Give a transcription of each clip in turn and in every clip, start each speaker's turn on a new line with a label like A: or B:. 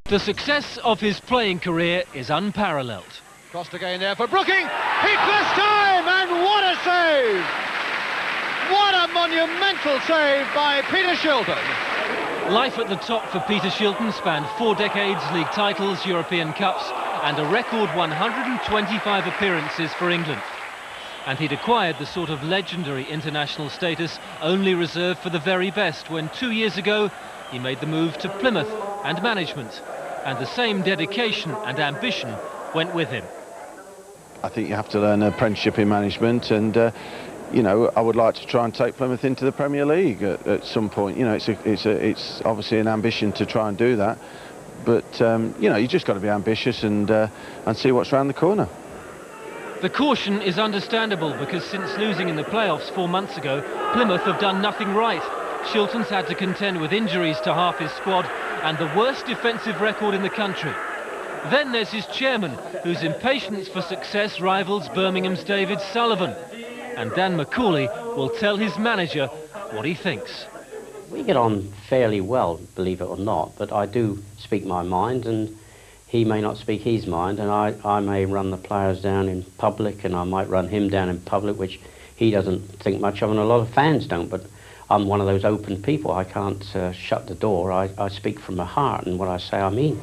A: The success of his playing career is unparalleled.
B: Crossed again there for Brooking. Hit this time, and what a save! What a monumental save by Peter Shilton.
A: Life at the top for Peter Shilton spanned 4 decades, league titles, European Cups, and a record 125 appearances for England. And he'd acquired the sort of legendary international status only reserved for the very best when 2 years ago he made the move to Plymouth and management. And the same dedication and ambition went with him.
C: I think you have to learn apprenticeship in management, and you know, I would like to try and take Plymouth into the Premier League at some point. You know, it's obviously an ambition to try and do that, but you know, you just got to be ambitious and see what's around the corner.
A: The caution is understandable because since losing in the playoffs 4 months ago, Plymouth have done nothing right. Shilton's had to contend with injuries to half his squad and the worst defensive record in the country. Then there's his chairman, whose impatience for success rivals Birmingham's David Sullivan. And Dan McCauley will tell his manager what he thinks.
D: We get on fairly well, believe it or not, but I do speak my mind, and he may not speak his mind, and I may run the players down in public, and I might run him down in public, which he doesn't think much of, and a lot of fans don't, but I'm one of those open people. I can't shut the door. I speak from my heart, and what I say I mean.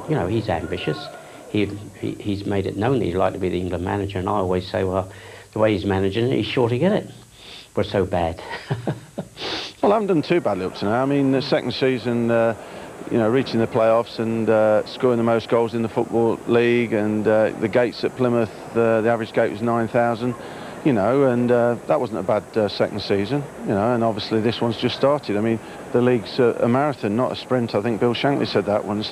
D: You know, he's ambitious. He's made it known that he'd like to be the England manager, and I always say, well, the way he's managing it, he's sure to get it. We're so bad.
C: Well, I haven't done too badly up to now. I mean, the second season, you know, reaching the playoffs and scoring the most goals in the Football League, and the gates at Plymouth, the average gate was 9,000, you know, and that wasn't a bad second season, you know, and obviously this one's just started. I mean, the league's a marathon, not a sprint. I think Bill Shankly said that once.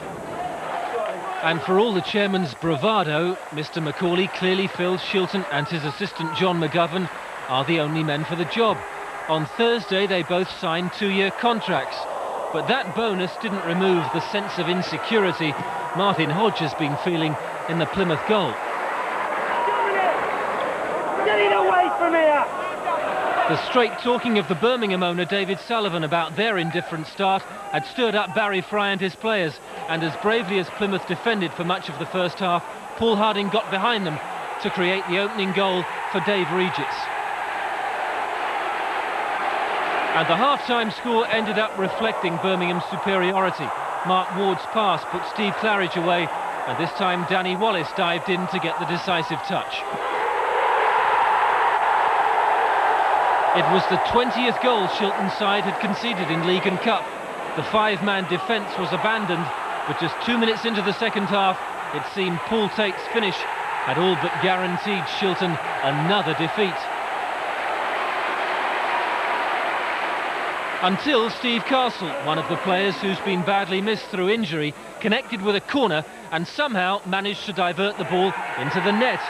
A: And for all the chairman's bravado, Mr. McCauley clearly feels Shilton and his assistant John McGovern are the only men for the job. On Thursday, they both signed 2-year contracts. But that bonus didn't remove the sense of insecurity Martin Hodge has been feeling in the Plymouth goal.
E: Get it away from here!
A: The straight talking of the Birmingham owner David Sullivan about their indifferent start had stirred up Barry Fry and his players, and as bravely as Plymouth defended for much of the first half, Paul Harding got behind them to create the opening goal for Dave Regis. And the half-time score ended up reflecting Birmingham's superiority. Mark Ward's pass put Steve Claridge away, and this time Danny Wallace dived in to get the decisive touch. It was the 20th goal Shilton's side had conceded in League and Cup. The 5-man defence was abandoned, but just 2 minutes into the second half, it seemed Paul Tate's finish had all but guaranteed Shilton another defeat. Until Steve Castle, one of the players who's been badly missed through injury, connected with a corner and somehow managed to divert the ball into the net.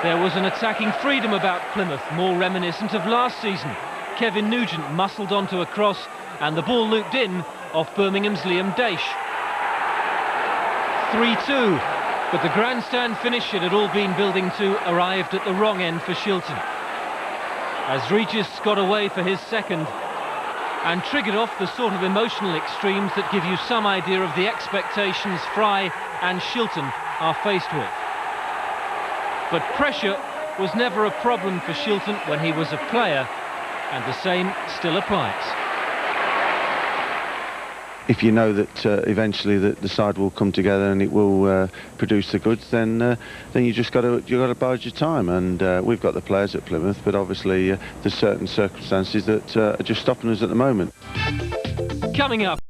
A: There was an attacking freedom about Plymouth, more reminiscent of last season. Kevin Nugent muscled onto a cross and the ball looped in off Birmingham's Liam Daish. 3-2, but the grandstand finish it had all been building to arrived at the wrong end for Shilton. As Regis got away for his second and triggered off the sort of emotional extremes that give you some idea of the expectations Fry and Shilton are faced with. But pressure was never a problem for Shilton when he was a player, and the same still applies.
C: If you know that eventually the side will come together and it will produce the goods, then you just got to bide your time. And we've got the players at Plymouth, but obviously there's certain circumstances that are just stopping us at the moment.
A: Coming up.